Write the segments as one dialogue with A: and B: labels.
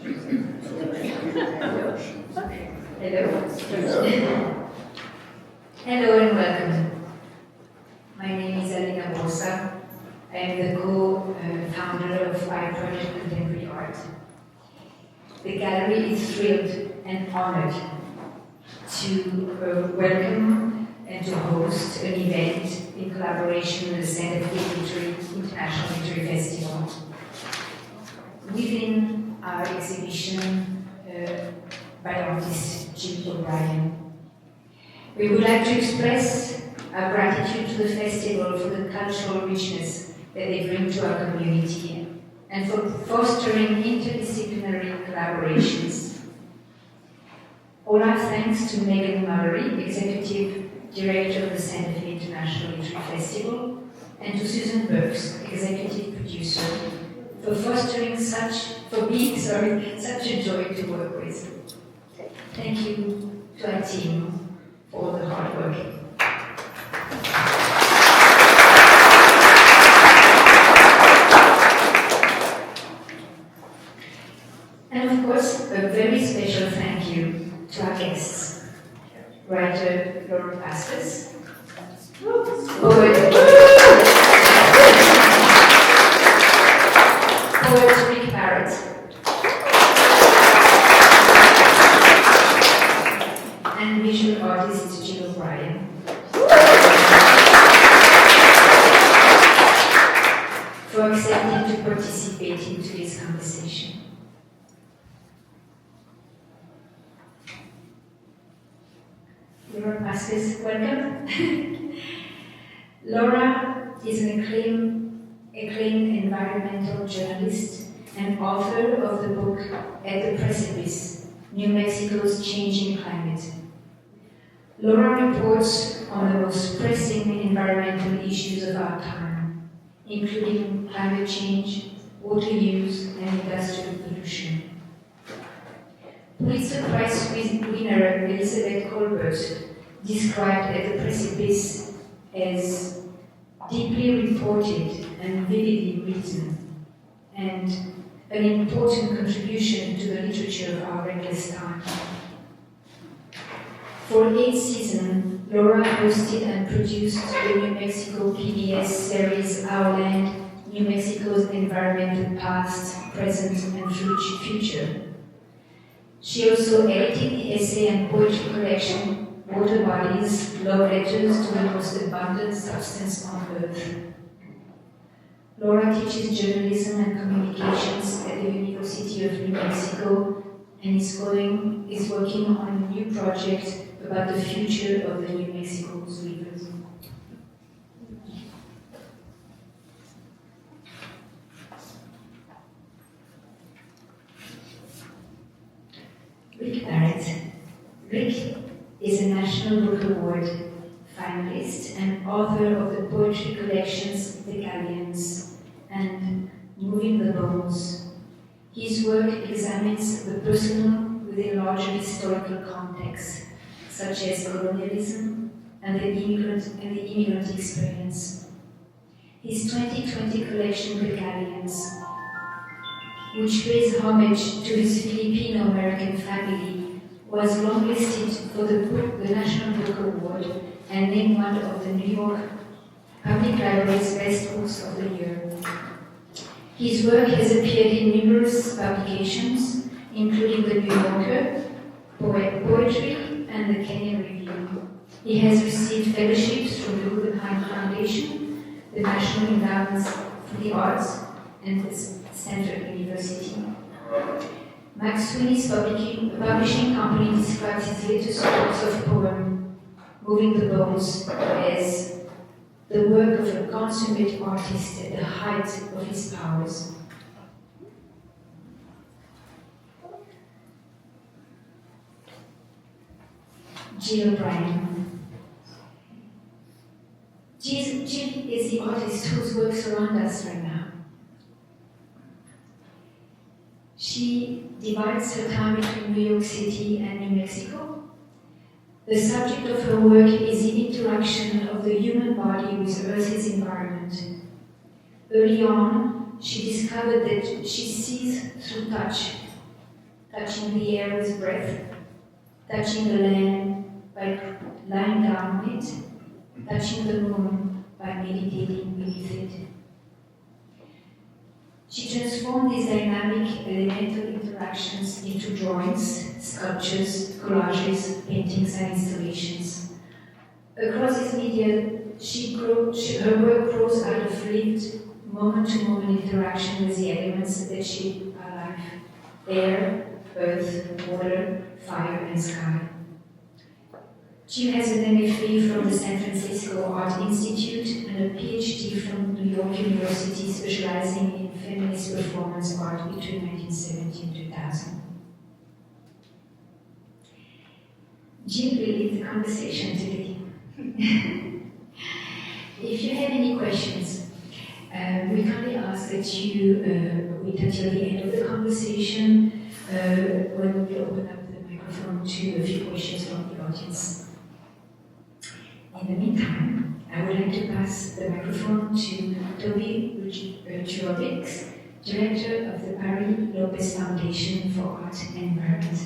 A: Hello and welcome. My name is Alina Borsa. I am the co-founder of Art Project Contemporary Art. The gallery is thrilled and honored to welcome and to host an event in collaboration with the Center for International Literary Festival. Within our exhibition by artist Jill O'Brien, we would like to express our gratitude to the festival for the cultural richness that they bring to our community and for fostering interdisciplinary collaborations. All our thanks to Megan Mallory, Executive Director of the Center for International Literary Festival, and to Susan Burks, Executive Producer, for being such a joy to work with. Thank you to our team for all the hard work. And of course, a very special thank you to our guests, writer Laura Paskus, poet Rick Barot, and visual artist Jill O'Brien, for accepting to participate in today's conversation. Laura Paskus, welcome. Laura is an acclaimed environmental journalist and author of the book At the Precipice, New Mexico's Changing Climate. Laura reports on the most pressing environmental issues of our time, including climate change, water use, and industrial pollution. Pulitzer Prize winner Elizabeth Colbert described At the Precipice as deeply reported and vividly written, and an important contribution to the literature of our reckless time. For 8 seasons, Laura hosted and produced the New Mexico PBS series Our Land, New Mexico's Environmental Past, Present, and Future. She also edited the essay and poetry collection Water Bodies, Love Letters to the Most Abundant Substance on Earth. Laura teaches journalism and communications at the University of New Mexico and is working on a new project about the future of the New Mexico's rivers. Rick Barot. Rick is a National Book Award finalist and author of the poetry collections The Galleons and Moving the Bones. His work examines the personal within larger historical contexts, such as colonialism and the immigrant experience. His 2020 collection, The Galleons, which pays homage to his Filipino-American family, was longlisted for the National Book Award and named one of the New York Public Library's best books of the year. His work has appeared in numerous publications, including the New Yorker, Poetry, and the Kenyon Review. He has received fellowships from the Guggenheim Foundation, the National Endowments for the Arts, and the Stanford University. Max Sweeney's publishing company describes his latest works of poem, Moving the Bones, as the work of a consummate artist at the height of his powers. Jill O'Brien. Jill is the artist whose work surround us right now. She divides her time between New York City and New Mexico. The subject of her work is the interaction of the human body with Earth's environment. Early on, she discovered that she sees through touch, touching the air with breath, touching the land by lying down on it, touching the moon by meditating beneath it. She transformed these dynamic elemental interactions into drawings, sculptures, collages, paintings, and installations. Across these media, her work grows out of lived, moment-to-moment interaction with the elements that shape our life: air, earth, water, fire, and sky. Jill has an MFA from the San Francisco Art Institute and a PhD from New York University, specializing in feminist performance art between 1970 and 2000. Jill will lead the conversation today. If you have any questions, we kindly ask that you wait until the end of the conversation when we open up the microphone to a few questions from the audience. In the meantime, I would like to pass the microphone to Toby Jurovic, Director of the Paris-Lopez Foundation for Art and Environment.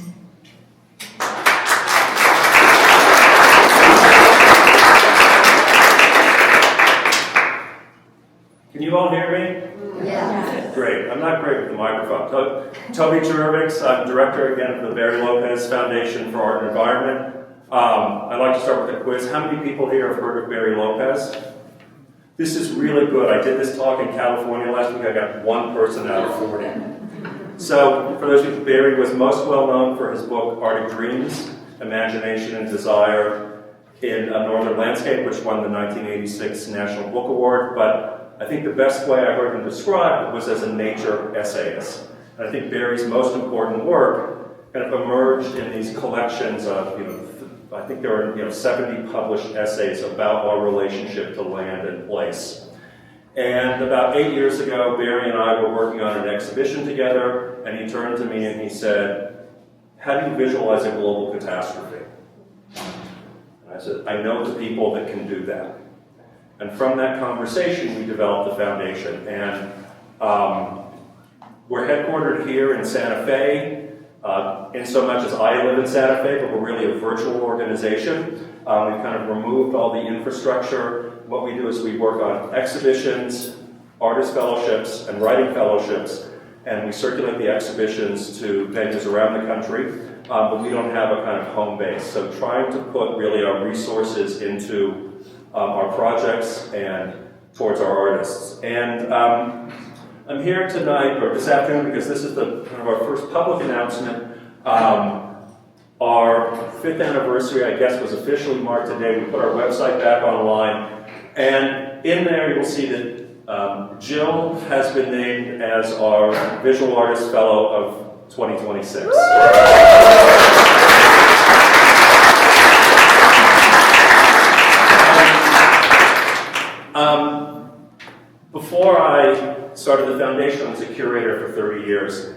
B: Can you all hear me?
C: Yeah.
B: Great. I'm not great with the microphone. Toby Jurovic, I'm Director again of the Barry-Lopez Foundation for Art and Environment. I'd like to start with a quiz. How many people here have heard of Barry Lopez? This is really good. I did this talk in California last week. I got one person out of 40. So, for those of you, Barry was most well known for his book, Art of Dreams, Imagination and Desire in a Northern Landscape, which won the 1986 National Book Award. But I think the best way I heard him described was as a nature essayist. And I think Barry's most important work kind of emerged in these collections of, I think there are 70 published essays about our relationship to land and place. And about 8 years ago, Barry and I were working on an exhibition together, and he turned to me and he said, "How do you visualize a global catastrophe?" And I said, "I know the people that can do that." And from that conversation, we developed the foundation. And we're headquartered here in Santa Fe, in so much as I live in Santa Fe, but we're really a virtual organization. We've kind of removed all the infrastructure. What we do is we work on exhibitions, artist fellowships, and writing fellowships, and we circulate the exhibitions to venues around the country, but we don't have a kind of home base. So trying to put really our resources into our projects and towards our artists. And I'm here tonight, or this afternoon, because this is the kind of our first public announcement. Our 5th anniversary, I guess, was officially marked today. We put our website back online, and in there you'll see that Jill has been named as our Visual Artist Fellow of 2026. Before I started the foundation, I was a curator for 30 years.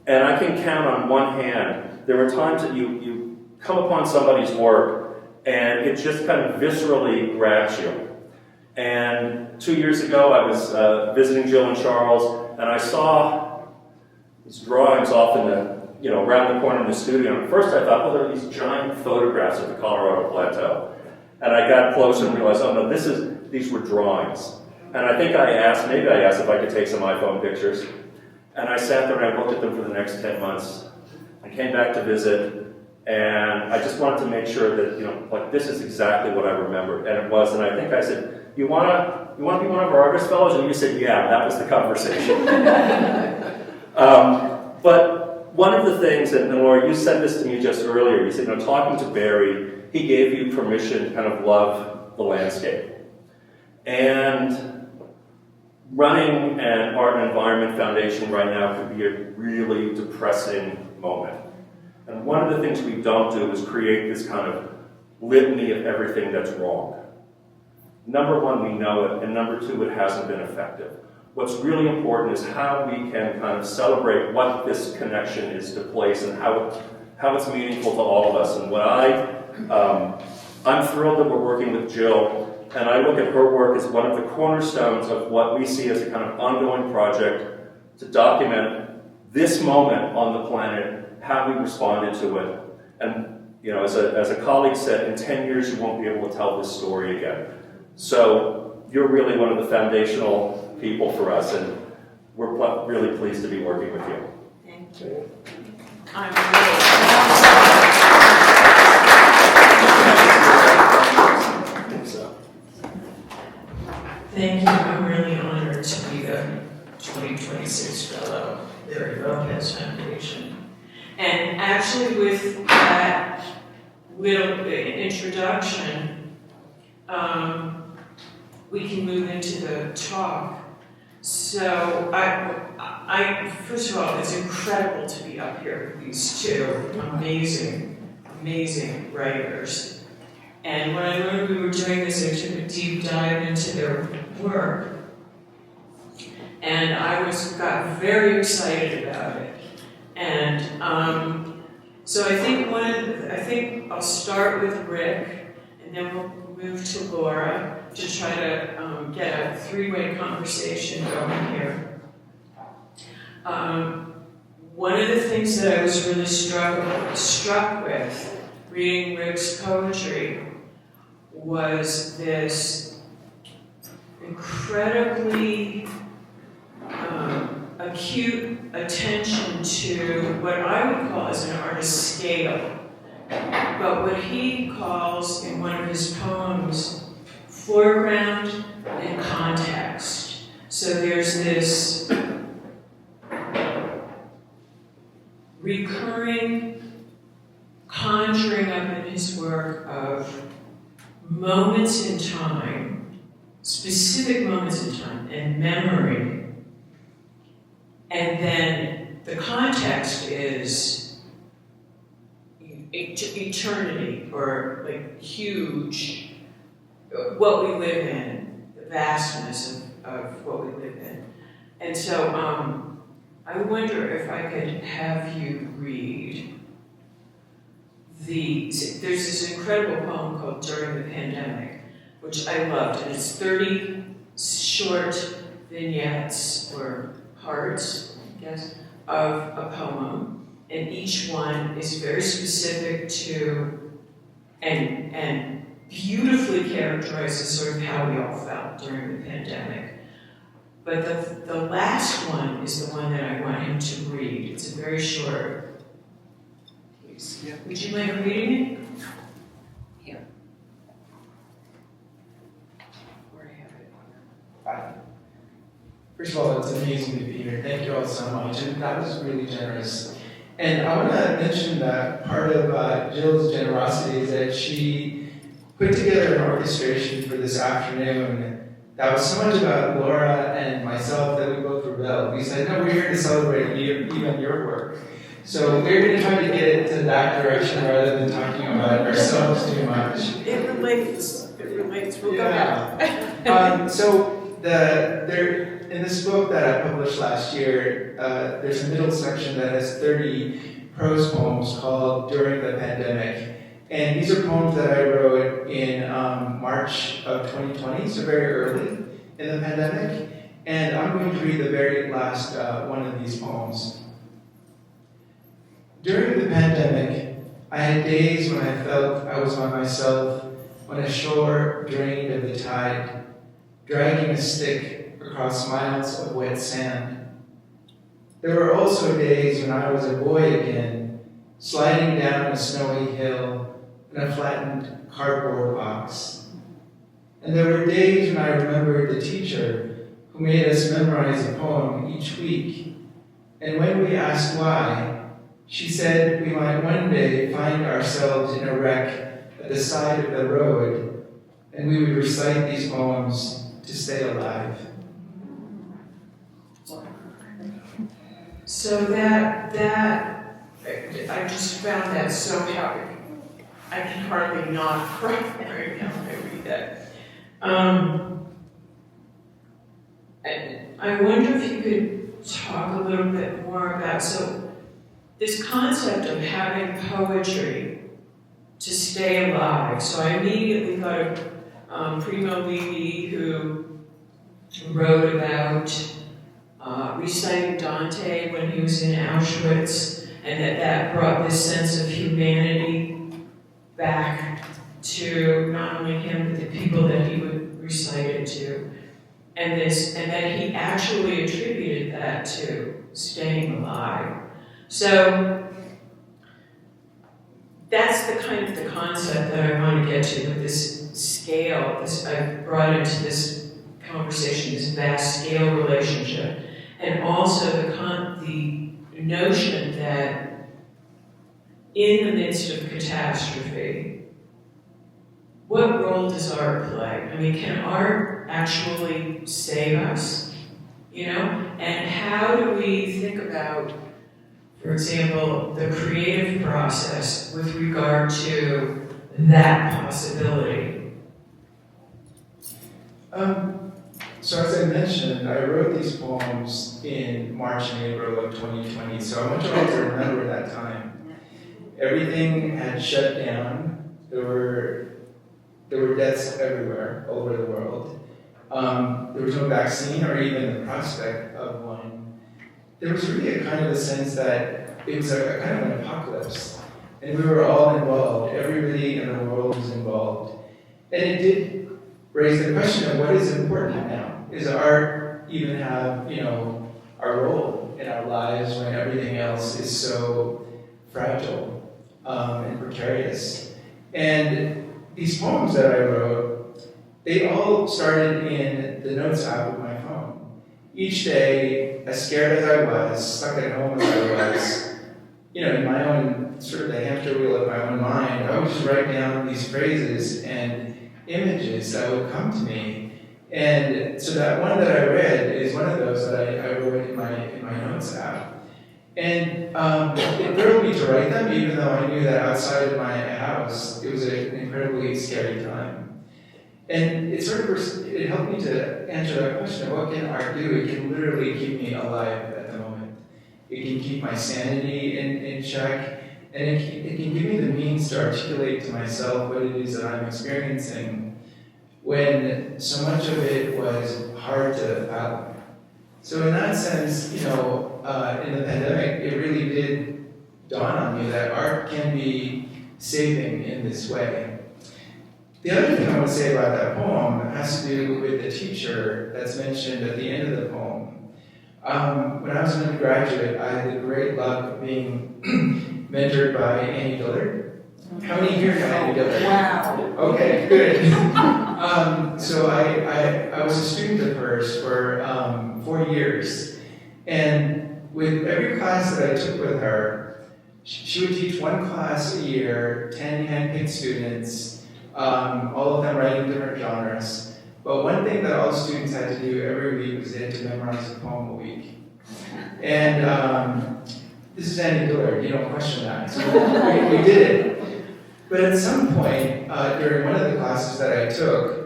B: And I can count on one hand, there were times that you come upon somebody's work and it just kind of viscerally grabs you. And 2 years ago, I was visiting Jill and Charles, and I saw these drawings off in the, around the corner in the studio. And at first I thought, there are these giant photographs of the Colorado Plateau. And I got closer and realized, oh no, these were drawings. And I think maybe I asked if I could take some iPhone pictures. And I sat there and I looked at them for the next 10 months. I came back to visit, and I just wanted to make sure that, this is exactly what I remembered. And it was, and I think I said, you wanna be one of our artist fellows? And you said, yeah, that was the conversation. But one of the things, and Laura, you said this to me just earlier, you said, talking to Barry, he gave you permission to kind of love the landscape. And running an art and environment foundation right now could be a really depressing moment. And one of the things we don't do is create this kind of litany of everything that's wrong. Number one, we know it, and number two, it hasn't been effective. What's really important is how we can kind of celebrate what this connection is to place and how it's meaningful to all of us. And what I'm thrilled that we're working with Jill. And I look at her work as one of the cornerstones of what we see as a kind of ongoing project to document this moment on the planet how we responded to it. And you know, as a colleague said, in 10 years you won't be able to tell this story again. So you're really one of the foundational people for us, and we're really pleased to be working with you.
C: Thank you.
D: Thank you. I'm really honored to be the 2026 Fellow Barry Lopez Foundation. And actually, with that little introduction, we can move into the talk. So, I first of all, it's incredible to be up here with these two amazing writers. And when I learned we were doing this, I took a deep dive into their work, and got very excited about it. And so I think I'll start with Rick, and then we'll move to Laura to try to get a three-way conversation going here. One of the things that I was really struck with reading Rick's poetry was this incredibly acute attention to what I would call as an artist's scale, but what he calls in one of his poems, foreground and context. So there's this recurring conjuring up in his work of moments in time, specific moments in time, and memory. And then the context is eternity, or like huge, what we live in, the vastness of what we live in. And so I wonder if I could have you read there's this incredible poem called During the Pandemic, which I loved, and it's 30 short vignettes or parts, I guess, of a poem, and each one is very specific to and beautifully characterizes sort of how we all felt during the pandemic. But the last one is the one that I want him to read. It's a very short. Yeah. Would you mind reading it?
C: Here.
D: Where I have it.
E: Hi. First of all, it's amazing to be here. Thank you all so much. And that was really generous. And I want to mention that part of Jill's generosity is that she put together an orchestration for this afternoon that was so much about Laura and myself that we both rebelled. We said, no, we're here to celebrate even your work. So we're going to try to get it to that direction rather than talking about ourselves too much.
D: It relates. We'll go back.
E: So in this book that I published last year, there's a middle section that has 30 prose poems called During the Pandemic. And these are poems that I wrote in March of 2020, so very early in the pandemic. And I'm going to read the very last one of these poems. During the pandemic, I had days when I felt I was by myself on a shore drained of the tide, dragging a stick across miles of wet sand. There were also days when I was a boy again, sliding down a snowy hill in a flattened cardboard box. And there were days when I remembered the teacher who made us memorize a poem each week. And when we asked why, she said we might one day find ourselves in a wreck at the side of the road, and we would recite these poems to stay alive.
D: So that I just found that so happy. I can hardly not cry right now when I read that. And I wonder if you could talk a little bit more about this concept of having poetry to stay alive. So I immediately thought of Primo Levi, who wrote about reciting Dante when he was in Auschwitz, and that brought this sense of humanity back to not only him, but the people that he would recite it to. And that he actually attributed that to staying alive. So that's the kind of the concept that I want to get to with this scale. I've brought into this conversation this vast scale relationship, and also the notion that in the midst of catastrophe, what role does art play? I mean, can art actually save us? You know? And how do we think about, for example, the creative process with regard to that possibility?
E: So as I mentioned, I wrote these poems in March and April of 2020, so I want you all to remember that time. Everything had shut down. There were deaths everywhere, all over the world. There was no vaccine or even the prospect of one. There was really a kind of a sense that it was a kind of an apocalypse, and we were all involved. Everybody in the world was involved. And it did raise the question of what is important now. Is art even have, our role in our lives when everything else is so fragile and precarious? And these poems that I wrote, they all started in the notes app of my phone. Each day, as scared as I was, stuck at home as I was, in my own, sort of the hamster wheel of my own mind, I would just write down these phrases and images that would come to me. And so that one that I read is one of those that I wrote in my notes app. And it thrilled me to write them, even though I knew that outside of my house, it was an incredibly scary time. And it helped me to answer that question of what can art do? It can literally keep me alive at the moment. It can keep my sanity in check, and it can give me the means to articulate to myself what it is that I'm experiencing when so much of it was hard to fathom. So in that sense, in the pandemic, it really did dawn on me that art can be saving in this way. The other thing I want to say about that poem has to do with the teacher that's mentioned at the end of the poem. When I was an undergraduate, I had the great luck of being mentored by Annie Dillard. How many here know Annie Dillard?
C: Wow.
E: Okay, good. So I was a student of hers for 4 years, and with every class that I took with her, she would teach one class a year, 10 handpicked students, all of them writing different genres. But one thing that all the students had to do every week was they had to memorize a poem a week. And this is Annie Dillard, you don't question that. So we did it. But at some point, during one of the classes that I took,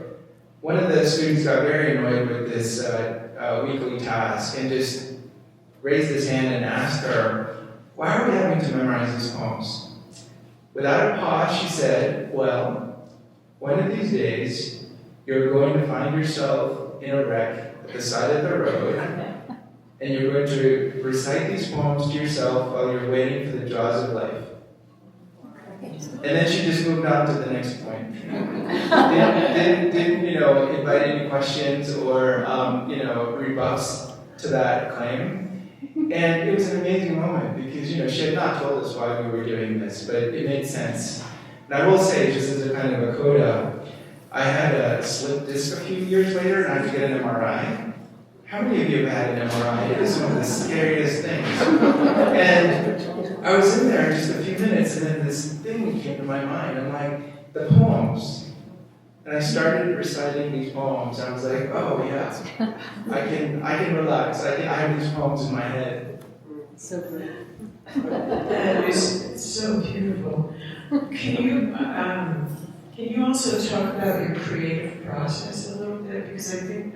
E: one of the students got very annoyed with this weekly task and just raised his hand and asked her, "Why are we having to memorize these poems?" Without a pause, she said, "Well, one of these days, you're going to find yourself in a wreck at the side of the road, and you're going to recite these poems to yourself while you're waiting for the jaws of life." And then she just moved on to the next point. Didn't invite any questions or, rebuffs to that claim. And it was an amazing moment because, she had not told us why we were doing this, but it made sense. And I will say, just as a kind of a coda, I had a slip disc a few years later and I had to get an MRI. How many of you have had an MRI? It is one of the scariest things. And I was in there just a few minutes, and then this thing came to my mind. I'm like, the poems. And I started reciting these poems. I was like, oh yeah, I can relax. I have these poems in my head.
C: So good.
D: That is so beautiful. Can you also talk about your creative process a little bit? Because I think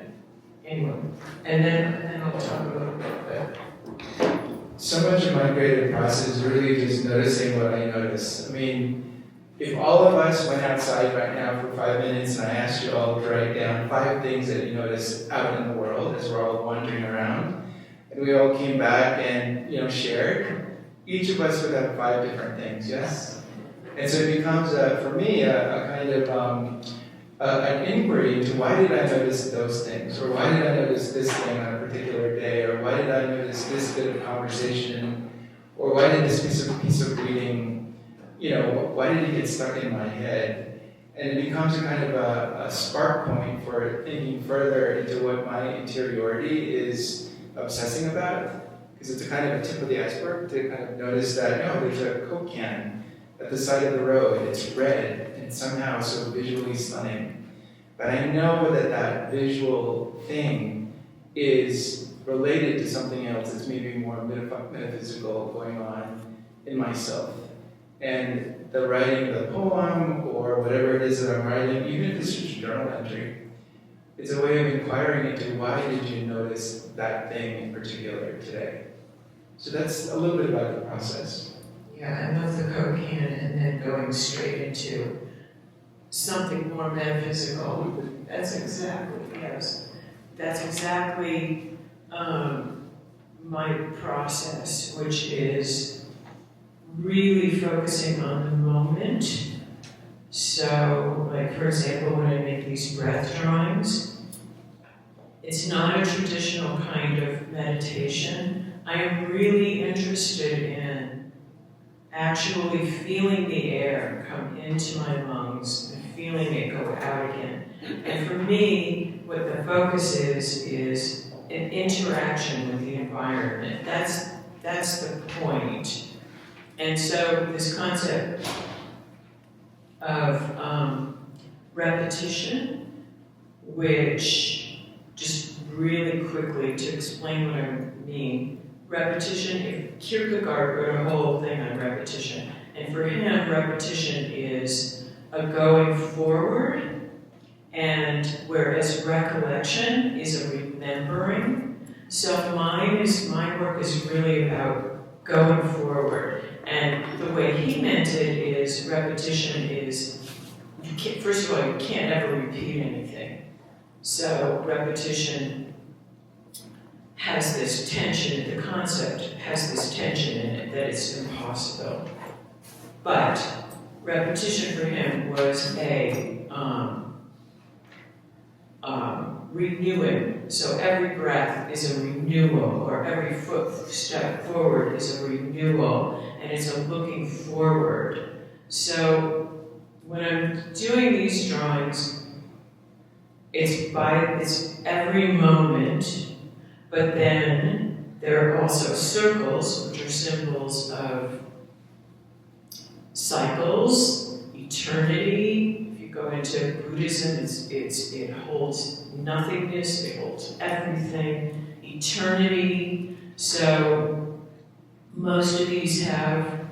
D: anyway, and then I'll talk a little bit about that.
E: So much of my creative process is really just noticing what I notice. I mean, if all of us went outside right now for 5 minutes and I asked you all to write down 5 things that you notice out in the world as we're all wandering around, and we all came back and shared, each of us would have 5 different things, yes? And so it becomes, for me, a kind of an inquiry into why did I notice those things, or why did I notice this thing on a particular day, or why did I notice this bit of conversation, or why did this piece of reading, why did it get stuck in my head? And it becomes a kind of a spark point for thinking further into what my interiority is obsessing about. Because it's a kind of a tip of the iceberg to kind of notice that, there's a Coke can at the side of the road. It's red and somehow so visually stunning. But I know that that visual thing is related to something else that's maybe more metaphysical going on in myself. And the writing of the poem or whatever it is that I'm writing, even if it's just a journal entry, it's a way of inquiring into why did you notice that thing in particular today. So that's a little bit about the process.
D: Yeah, I love the Coke can and then going straight into something more metaphysical. That's exactly my process, which is really focusing on the moment. So, like for example, when I make these breath drawings, it's not a traditional kind of meditation. I am really interested in actually feeling the air come into my lungs and feeling it go out again. And for me, what the focus is an interaction with the environment. That's the point. And so this concept of repetition, which just really quickly to explain what I mean, repetition, if Kierkegaard wrote a whole thing on repetition, and for him, repetition is a going forward, and whereas recollection is a remembering. So my work is really about going forward. And the way he meant it is repetition is, first of all, you can't ever repeat anything. So repetition has this tension, the concept has this tension in it that it's impossible. But repetition for him was a renewing. So every breath is a renewal, or every step forward is a renewal, and it's a looking forward. So when I'm doing these drawings, it's every moment, but then there are also circles, which are symbols of cycles, eternity. If you go into Buddhism, it holds nothingness, it holds everything, eternity. So most of these have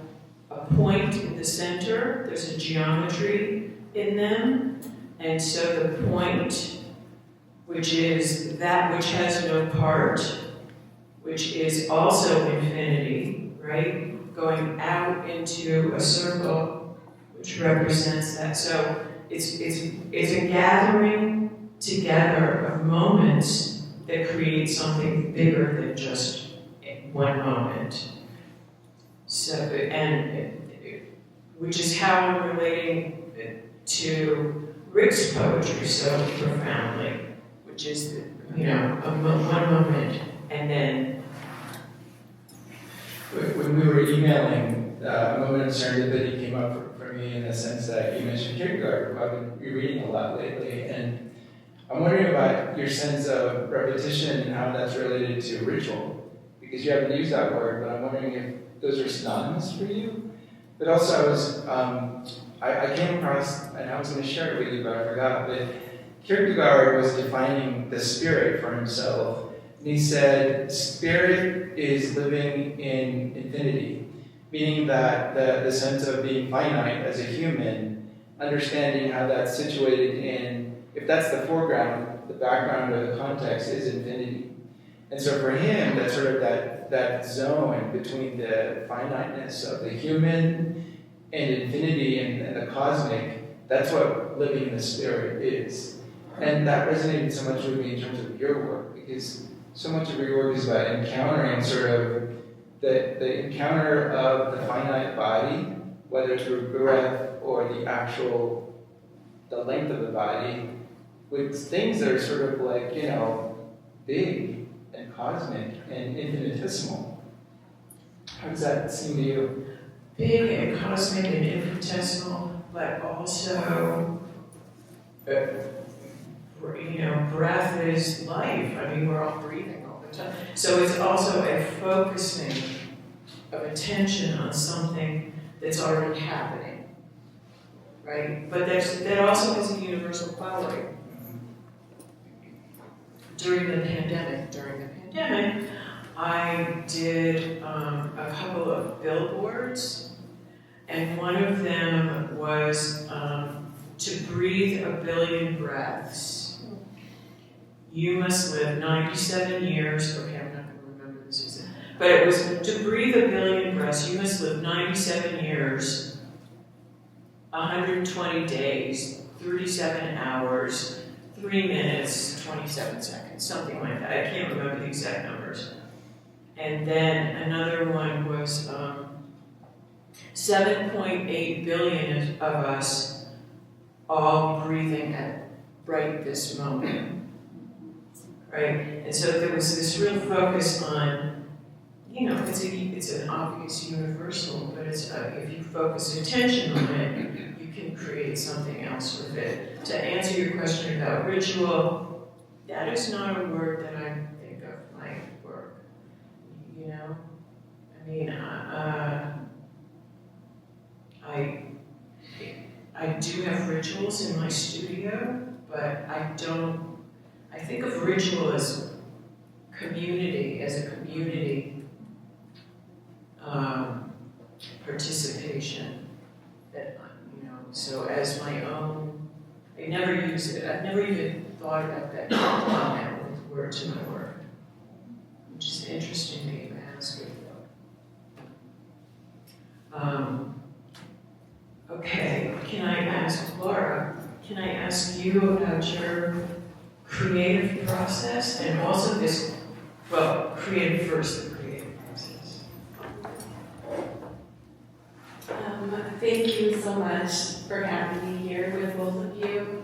D: a point in the center, there's a geometry in them, and so the point, which is that which has no part, which is also infinity, right? Going out into a circle, which represents that. So it's a gathering together of moments that create something bigger than just one moment. So, which is how I'm relating to Rick's poetry so profoundly, which is, one moment, and then.
E: When we were emailing, a moment of serendipity came up for me in the sense that you mentioned Kierkegaard, who I've been rereading a lot lately, and I'm wondering about your sense of repetition and how that's related to ritual, because you haven't used that word, but I'm wondering if those are synonymous for you. But also I came across, and I was going to share it with you, but I forgot, but Kierkegaard was defining the spirit for himself. And he said, spirit is living in infinity, meaning that the sense of being finite as a human, understanding how that's situated in, if that's the foreground, the background or the context is infinity. And so for him, that's sort of that zone between the finiteness of the human and infinity and the cosmic, that's what living in the spirit is. And that resonated so much with me in terms of your work, because so much of your work is about encountering sort of the encounter of the finite body, whether through breath or the length of the body, with things that are sort of like, big and cosmic and infinitesimal. How does that seem to you?
D: Big and cosmic and infinitesimal, but also, breath is life. I mean, we're all breathing all the time. So it's also a focusing of attention on something that's already happening, right? But that also has a universal quality. During the pandemic, I did a couple of billboards, and one of them was to breathe a billion breaths. You must live 97 years. Okay, I'm not going to remember this, but it was to breathe a billion breaths. You must live 97 years, 120 days, 37 hours, 3 minutes, 27 seconds, something like that. I can't remember the exact numbers. And then another one was 7.8 billion of us all breathing at right this moment, right? And so there was this real focus on, it's an obvious universal, but if you focus attention on it, you can create something else with it. To answer your question about ritual, that is not a word that I think of my work. I mean, I do have rituals in my studio, but I think of ritual as a community participation. So as my own, I never use it. I've never even thought about that with words in my work. Which is interesting that you ask it though. Okay, can I ask Laura, can I ask you about your creative process and also creative first, the creative process.
F: Thank you so much for having me here with both of you.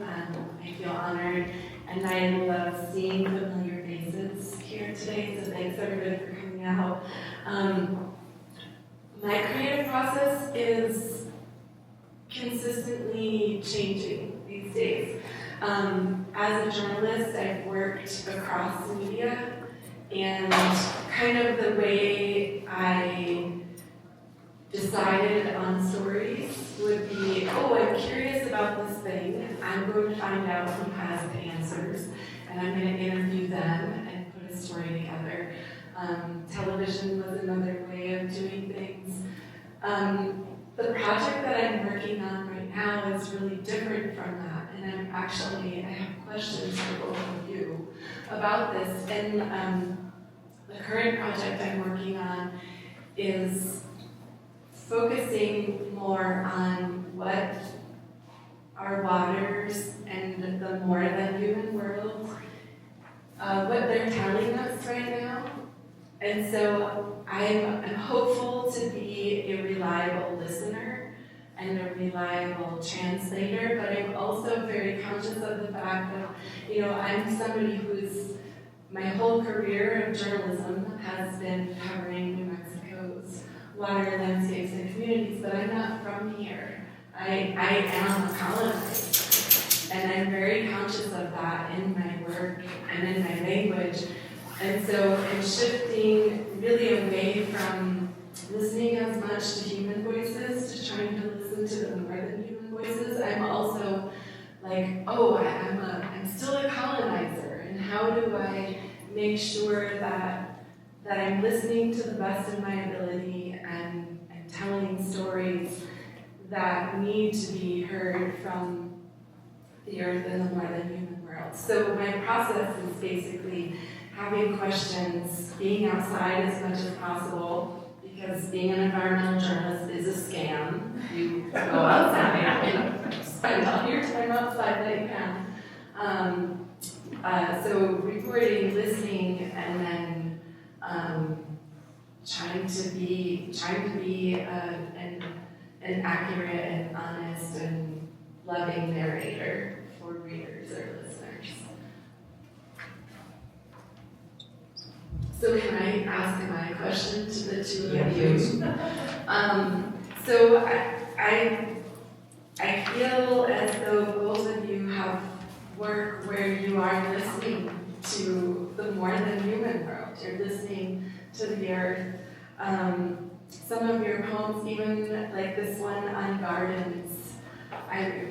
F: I feel honored, and I love seeing familiar faces here today, so thanks everybody for coming out. My creative process is consistently changing these days. As a journalist, I've worked across media, and kind of the way I decided on stories would be, I'm curious about this thing, I'm going to find out who has the answers, and I'm going to interview them and put a story together. Television was another way of doing things. The project that I'm working on right now is really different from that, and I have questions for both of you about this. And the current project I'm working on is focusing more on what our waters and the more than human world, what they're telling us right now. And so I'm hopeful to be a reliable listener and a reliable translator, but I'm also very conscious of the fact that, I'm somebody my whole career of journalism has been covering New Mexico's water landscapes and communities, but I'm not from here. I am a colonized, and I'm very conscious of that in my work and in my language. And so I'm shifting really away from listening as much to human voices to trying to listen to the more than human voices. I'm also like, I'm still a colonizer, and how do I make sure that I'm listening to the best of my ability and telling stories that need to be heard from the earth and the more than human world. So my process is basically having questions, being outside as much as possible, because being an environmental journalist is a scam. You go outside and spend all your time outside that you can. So reporting, listening, and then trying to be an accurate and honest and loving narrator for readers or listeners. So can I ask my question to the two of you? So I feel as though both of you have work where you are listening to the more than human world. You're listening to the earth. Some of your poems, even like this one on gardens,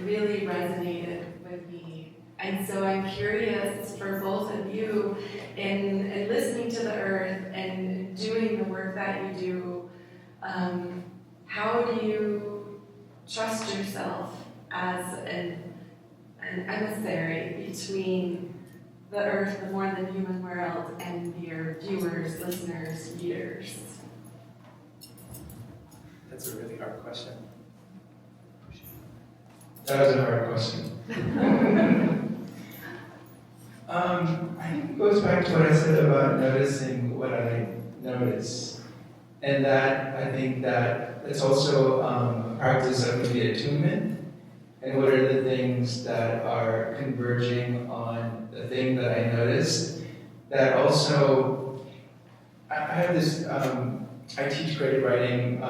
F: really resonated with me. And so I'm curious for both of you in listening to the earth and doing the work that you do, how do you trust yourself as an emissary between the earth, the more than human world, and your viewers, listeners, readers?
E: That's a really hard question. That was a hard question. I think it goes back to what I said about noticing what I notice. And that, I think that it's also a practice of maybe attunement. And what are the things that are converging on the thing that I noticed? That also, I have this, I teach creative writing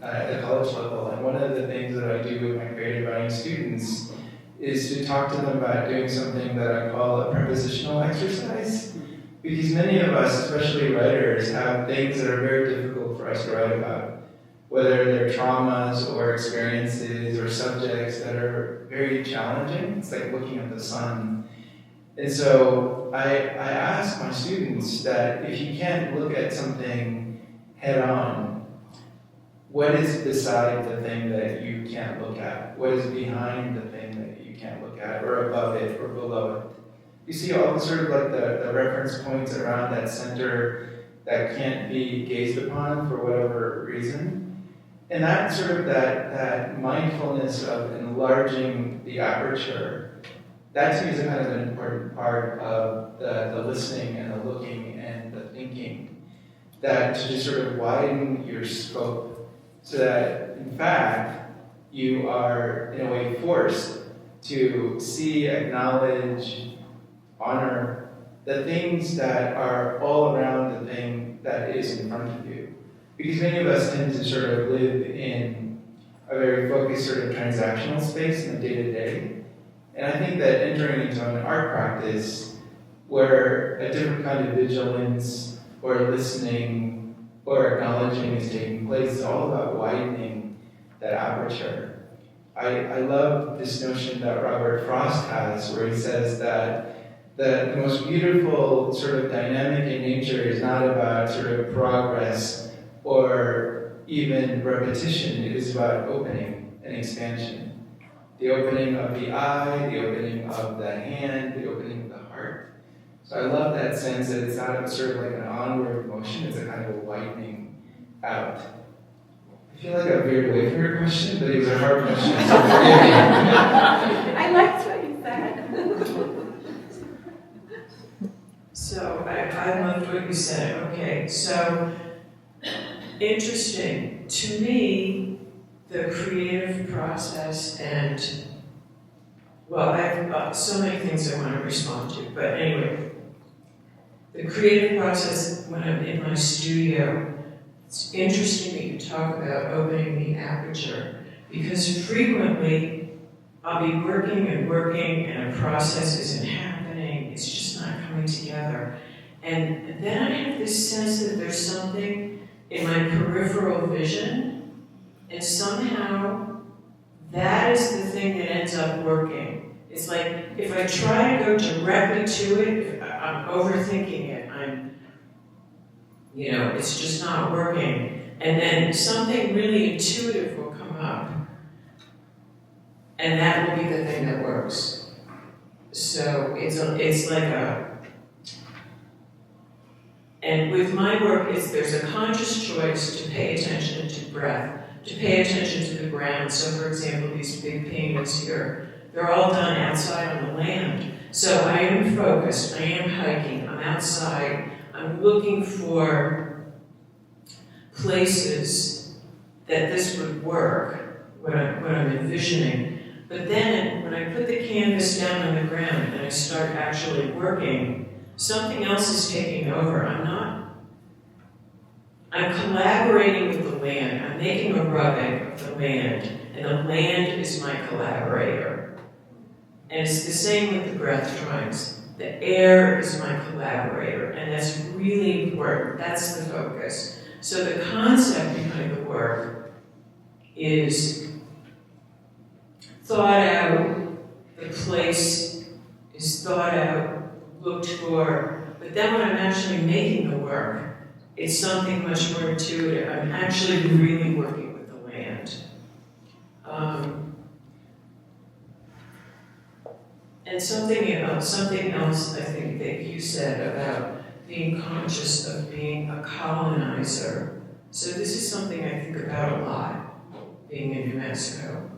E: at the college level, and one of the things that I do with my creative writing students is to talk to them about doing something that I call a prepositional exercise. Because many of us, especially writers, have things that are very difficult for us to write about. Whether they're traumas or experiences or subjects that are very challenging. It's like looking at the sun. And so I ask my students that if you can't look at something head on, what is beside the thing that you can't look at? What is behind the thing that you can't look at, or above it, or below it? You see all the sort of like the reference points around that center that can't be gazed upon for whatever reason. And that sort of that mindfulness of enlarging the aperture, that to me is a kind of an important part of the listening and the looking and the thinking. That to just sort of widen your scope so that, in fact, you are, in a way, forced to see, acknowledge, honor the things that are all around the thing that is in front of you. Because many of us tend to sort of live in a very focused sort of transactional space in the day-to-day. And I think that entering into an art practice where a different kind of vigilance or listening or acknowledging is taking place is all about widening that aperture. I love this notion that Robert Frost has where he says that the most beautiful sort of dynamic in nature is not about sort of progress or even repetition. It is about opening and expansion. The opening of the eye, the opening of the hand, the opening of the heart. So I love that sense that it's not sort of like an onward motion, it's a kind of a widening out. I feel like I veered away from your question, but it was a hard question. So
F: I liked what you said.
D: So I loved what you said. Okay, so interesting. To me, the creative process and, well, I've got so many things I want to respond to, but anyway, the creative process when I'm in my studio, it's interesting that you talk about opening the aperture, because frequently I'll be working and a process isn't happening, it's just not coming together. And then I have this sense that there's something in my peripheral vision, and somehow that is the thing that ends up working. It's like, if I try to go directly to it, I'm overthinking it. It's just not working. And then something really intuitive will come up. And that will be the thing that works. So it's like and with my work, there's a conscious choice to pay attention to breath, to pay attention to the ground. So for example, these big paintings here, they're all done outside on the land. So I am focused, I am hiking, I'm outside, I'm looking for places that this would work, what I'm envisioning. But then, when I put the canvas down on the ground and I start actually working, something else is taking over. I'm collaborating with the land. I'm making a rubbing of the land, and the land is my collaborator. And it's the same with the breath drawings. The air is my collaborator, and that's really important. That's the focus. So the concept behind the work is thought out, the place is thought out, looked for, but then when I'm actually making the work, it's something much more intuitive. I'm actually really working with the land. And something else I think that you said about being conscious of being a colonizer. So this is something I think about a lot, being in New Mexico.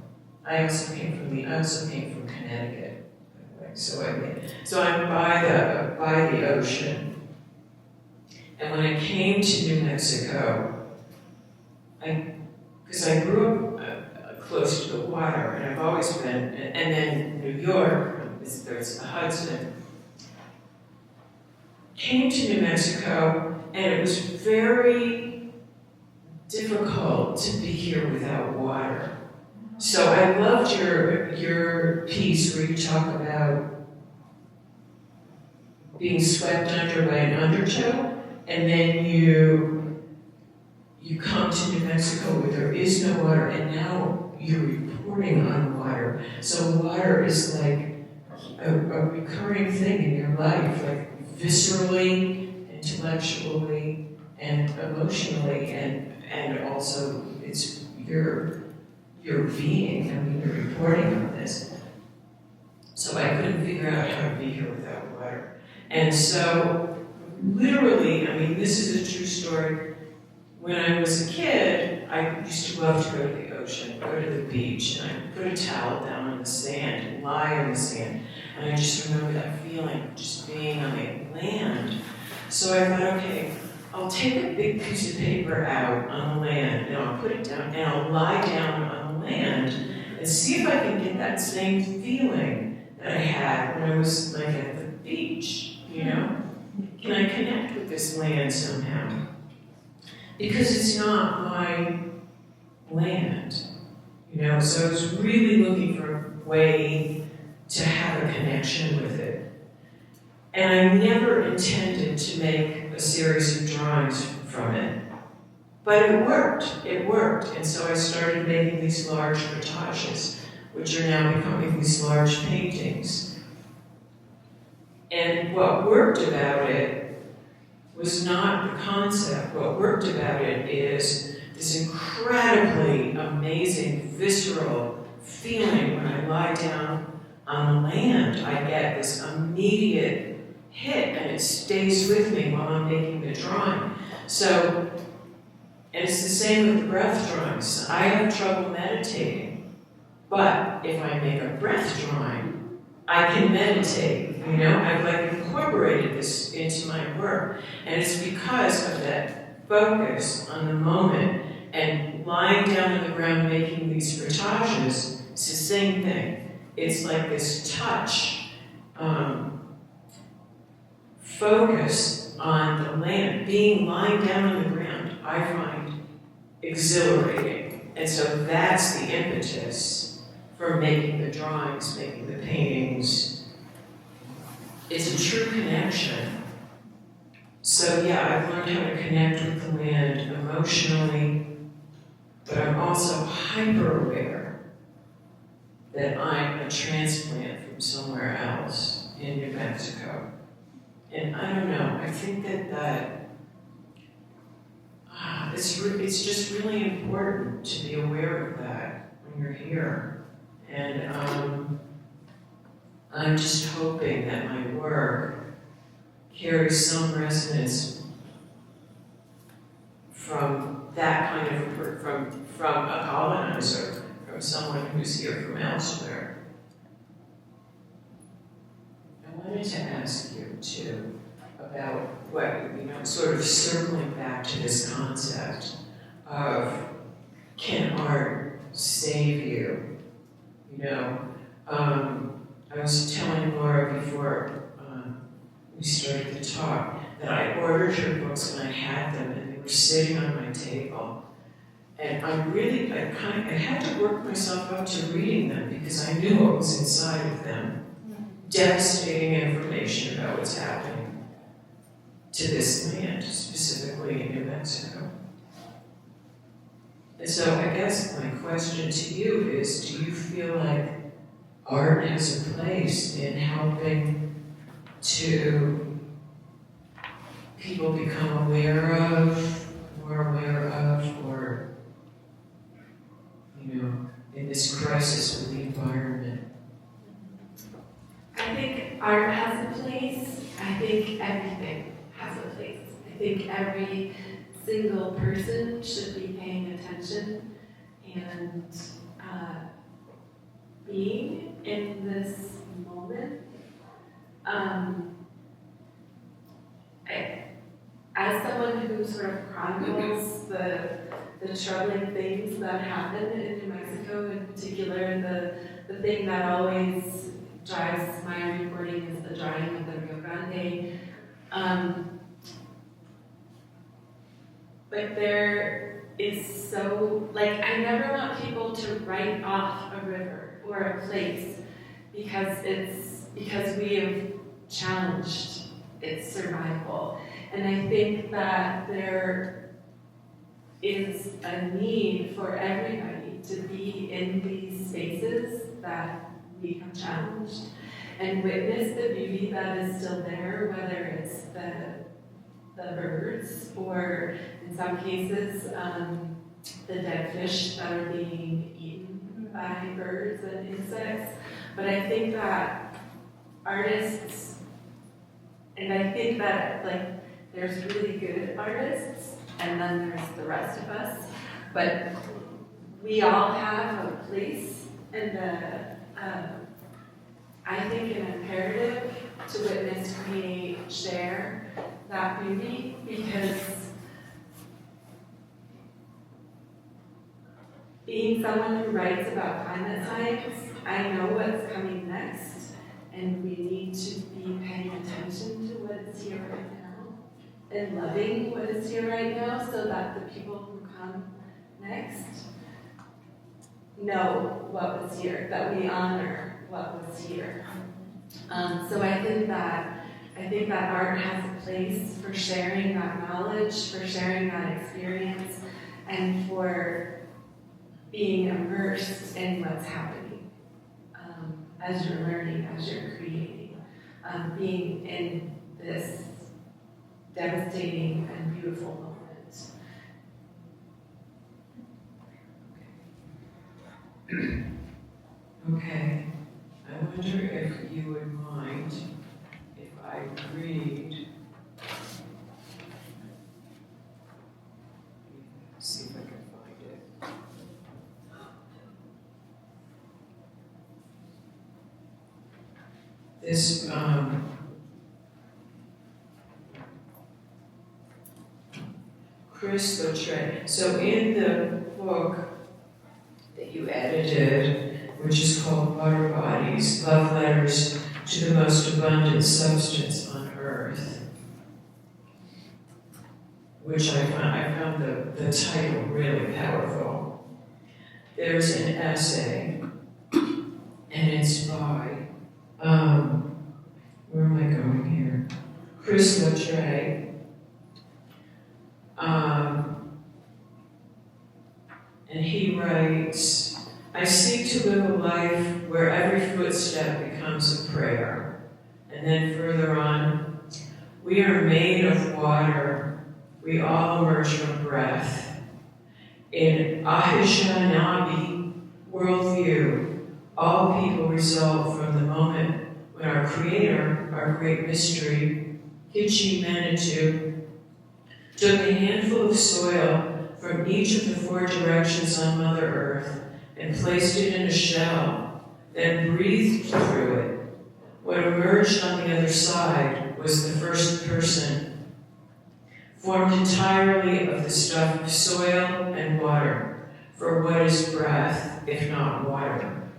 D: I also came from Connecticut, by the way. So I'm by the ocean. And when I came to New Mexico, because I grew up close to the water, and I've always been, and then New York, there's the Hudson. Came to New Mexico, and it was very difficult to be here without water. So I loved your piece where you talk about being swept under by an undertow, and then you come to New Mexico where there is no water, and now you're reporting on water. So water is like a recurring thing in your life, like viscerally, intellectually, and emotionally, and also it's your being. I mean, you're reporting on this. So I couldn't figure out how to be here without water. And so, literally, I mean, this is a true story. When I was a kid, I used to love to go to the ocean, go to the beach, and I'd put a towel down on the sand and lie on the sand. And I just remember that feeling of just being on the land. So I thought, okay, I'll take a big piece of paper out on the land, and I'll put it down, and I'll lie down on the land, and see if I can get that same feeling that I had when I was like at the beach, you know? Can I connect with this land somehow? Because it's not my land, you know? So I was really looking for a way to have a connection with it. And I never intended to make a series of drawings from it. But it worked. And so I started making these large collages, which are now becoming these large paintings. And what worked about it was not the concept. What worked about it is this incredibly amazing, visceral feeling when I lie down on the land. I get this immediate hit, and it stays with me while I'm making the drawing. So, and it's the same with the breath drawings. I have trouble meditating, but if I make a breath drawing, I can meditate. You know, I've like incorporated this into my work, and it's because of that focus on the moment and lying down on the ground making these collages. It's the same thing. It's like this touch, focus on the land. Being lying down on the ground, I find exhilarating. And so that's the impetus for making the drawings, making the paintings. It's a true connection. So yeah, I've learned how to connect with the land emotionally, but I'm also hyper-aware that I'm a transplant from somewhere else in New Mexico. And I don't know, I think that it's just really important to be aware of that when you're here. And I'm just hoping that my work carries some resonance from that kind of, from a colonizer, from someone who's here from elsewhere. I wanted to ask you, too, about what, you know, sort of circling back to this concept of, can art save you? You know, I was telling Laura before we started the talk that I ordered her books and I had them and they were sitting on my table. And I had to work myself up to reading them because I knew what was inside of them. Devastating information about what's happening to this land, specifically in New Mexico. And so I guess my question to you is, do you feel like art has a place in helping to people become more aware of, or, you know, in this crisis with the environment?
F: I think art has a place. I think everything has a place. I think every single person should be paying attention and being in this moment. As someone who sort of chronicles the troubling things that happen in New Mexico, in particular, the thing that always drives my reporting is the drying of the Rio Grande. But there is so, I never want people to write off a river or a place because we have challenged its survival. And I think that there is a need for everybody to be in these spaces that become challenged and witness the beauty that is still there, whether it's the birds or, in some cases, the dead fish that are being eaten by birds and insects. But I think that artists, and I think that there's really good artists, and then there's the rest of us, but we all have a place and I think an imperative to witness, create, share that beauty, because being someone who writes about climate science, I know what's coming next, and we need to be paying attention to what is here right now and loving what is here right now so that the people who come next know what was here, that we honor what was here. So I think that art has a place for sharing that knowledge, for sharing that experience, and for being immersed in what's happening as you're learning, as you're creating, being in this devastating and beautiful moment.
D: Okay, I wonder if you would mind if I read. See if I can find it. This Chris Lautrec. So in the book that you edited, which is called Water Bodies, Love Letters to the Most Abundant Substance on Earth, which I found the title really powerful. There's an essay, and it's by, where am I going here? Chris Lautrec. And he writes, I seek to live a life where every footstep becomes a prayer. And then further on, we are made of water. We all emerge from breath. In Ahishainabi worldview, all people result from the moment when our Creator, our great mystery, Kichi Manitou, took a handful of soil from each of the four directions on Mother Earth and placed it in a shell, then breathed through it. What emerged on the other side was the first person. formed entirely of the stuff of soil and water, for what is breath, if not water?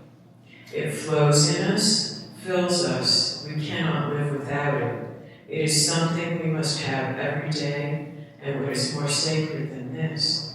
D: It flows in us, fills us, we cannot live without it. It is something we must have every day, and what is more sacred than this?